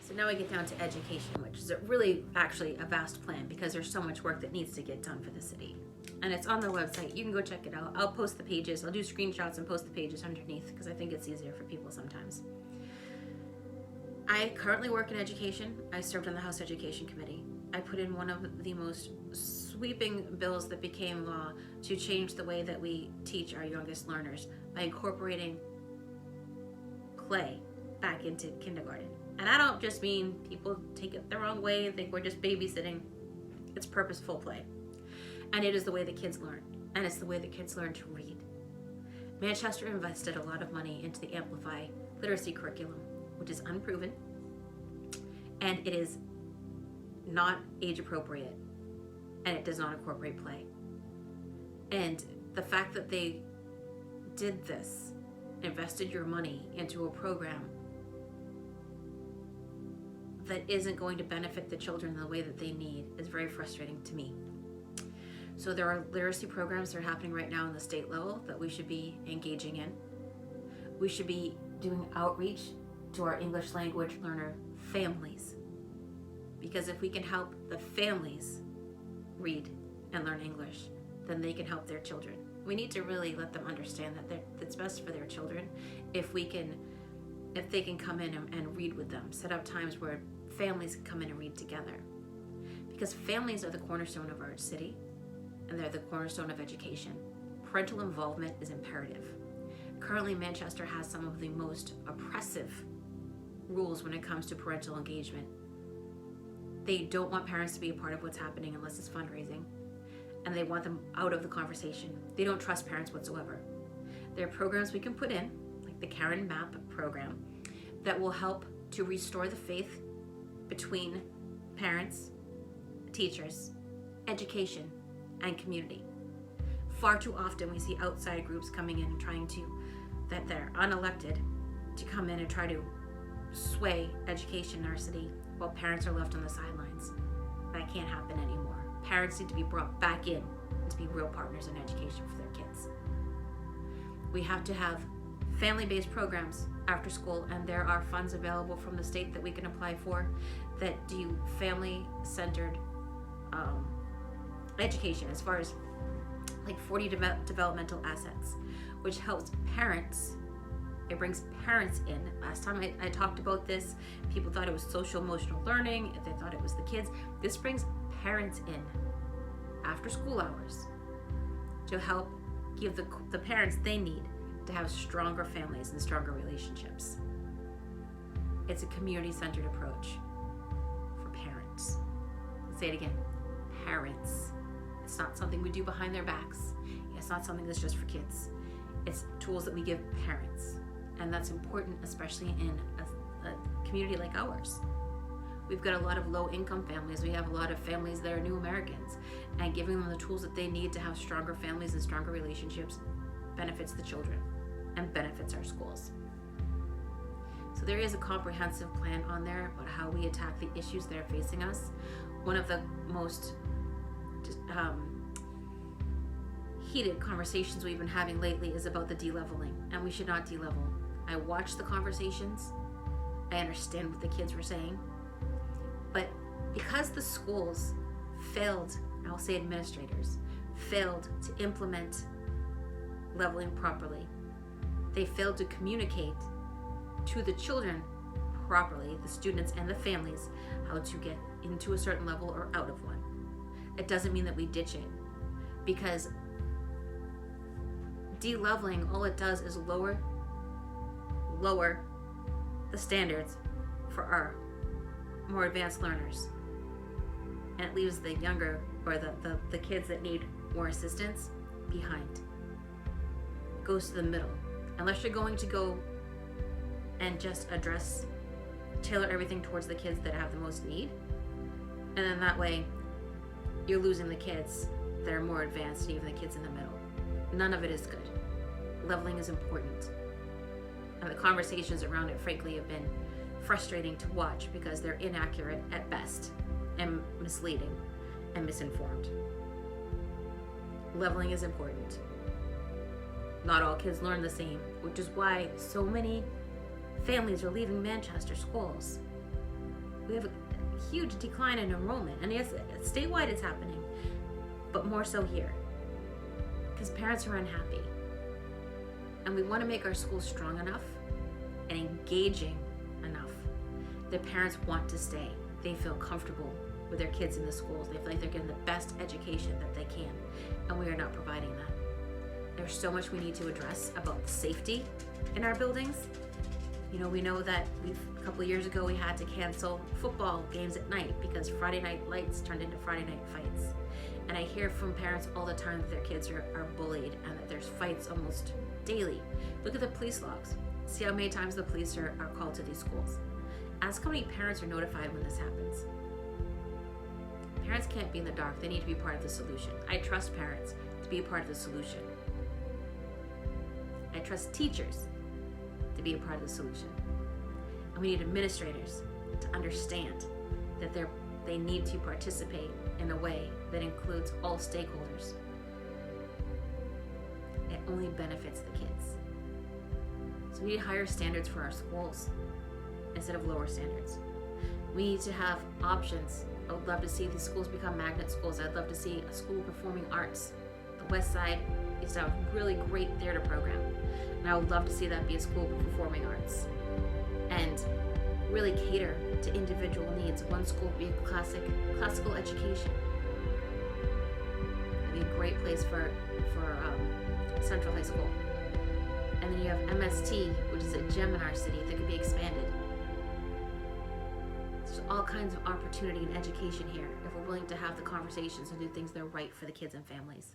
So now we get down to education, which is really actually a vast plan because there's so much work that needs to get done for the city. And it's on the website. You can go check it out. I'll post the pages. I'll do screenshots and post the pages underneath because I think it's easier for people sometimes. I currently work in education. I served on the House Education Committee. I put in one of the most sweeping bills that became law to change the way that we teach our youngest learners by incorporating play back into kindergarten. And I don't just mean people take it the wrong way and think we're just babysitting. It's purposeful play. And it is the way that kids learn. And it's the way that kids learn to read. Manchester invested a lot of money into the Amplify literacy curriculum, which is unproven. And it is not age appropriate. And it does not incorporate play. And the fact that they did this, invested your money into a program that isn't going to benefit the children in the way that they need is very frustrating to me. So there are literacy programs that are happening right now on the state level that we should be engaging in. We should be doing outreach to our English language learner families. Because if we can help the families read and learn English, then they can help their children. We need to really let them understand that it's best for their children if they can come in and read with them, set up times where families can come in and read together. Because families are the cornerstone of our city, and they're the cornerstone of education. Parental involvement is imperative. Currently, Manchester has some of the most oppressive rules when it comes to parental engagement. They don't want parents to be a part of what's happening unless it's fundraising, and they want them out of the conversation. They don't trust parents whatsoever. There are programs we can put in, like the Karen MAP program, that will help to restore the faith between parents, teachers, education, and community. Far too often we see outside groups coming in and trying to, that they're unelected, to come in and try to sway education in our city while parents are left on the sidelines. That can't happen anymore. Parents need to be brought back in and to be real partners in education for their kids. We have to have family-based programs after school, and there are funds available from the state that we can apply for that do family-centered education as far as like 40 developmental assets, which helps parents. It brings parents in. Last time I talked about this, people thought it was social emotional learning, they thought it was the kids. This brings parents in after school hours to help give the parents they need to have stronger families and stronger relationships. It's a community-centered approach for parents. I'll say it again, parents. It's not something we do behind their backs. It's not something that's just for kids. It's tools that we give parents. And that's important, especially in a community like ours. We've got a lot of low-income families. We have a lot of families that are new Americans. And giving them the tools that they need to have stronger families and stronger relationships benefits the children and benefits our schools. So there is a comprehensive plan on there about how we attack the issues that are facing us. One of the most heated conversations we've been having lately is about the de-leveling, and we should not de-level. I watched the conversations. I understand what the kids were saying. But because the schools failed, I'll say administrators, failed to implement leveling properly, they failed to communicate to the children properly, the students and the families, how to get into a certain level or out of one. It doesn't mean that we ditch it, because de-leveling, all it does is lower the standards for our more advanced learners, and it leaves the younger or the kids that need more assistance behind. It goes to the middle. Unless you're going to go and just tailor everything towards the kids that have the most need, and then that way you're losing the kids that are more advanced and even the kids in the middle. None of it is good. Leveling is important. And the conversations around it, frankly, have been frustrating to watch because they're inaccurate at best and misleading and misinformed. Leveling is important. Not all kids learn the same, which is why so many families are leaving Manchester schools. We have a huge decline in enrollment. And yes, statewide it's happening, but more so here. Because parents are unhappy. And we want to make our schools strong enough and engaging enough that parents want to stay. They feel comfortable with their kids in the schools. They feel like they're getting the best education that they can. And we are not providing that. There's so much we need to address about safety in our buildings. You know, we know that a couple of years ago we had to cancel football games at night because Friday night lights turned into Friday night fights. And I hear from parents all the time that their kids are bullied and that there's fights almost daily. Look at the police logs. See how many times the police are called to these schools. Ask how many parents are notified when this happens. Parents can't be in the dark. They need to be part of the solution. I trust parents to be a part of the solution. I trust teachers to be a part of the solution. And we need administrators to understand that they need to participate in a way that includes all stakeholders. It only benefits the kids. So we need higher standards for our schools instead of lower standards. We need to have options. I would love to see these schools become magnet schools. I'd love to see a school of performing arts. The West Side used to have a really great theater program. And I would love to see that be a school of performing arts and really cater to individual needs. One school would be a classical education. It'd be a great place for Central High School. And then you have MST, which is a gem in our city that could be expanded. There's all kinds of opportunity and education here if we're willing to have the conversations and do things that are right for the kids and families.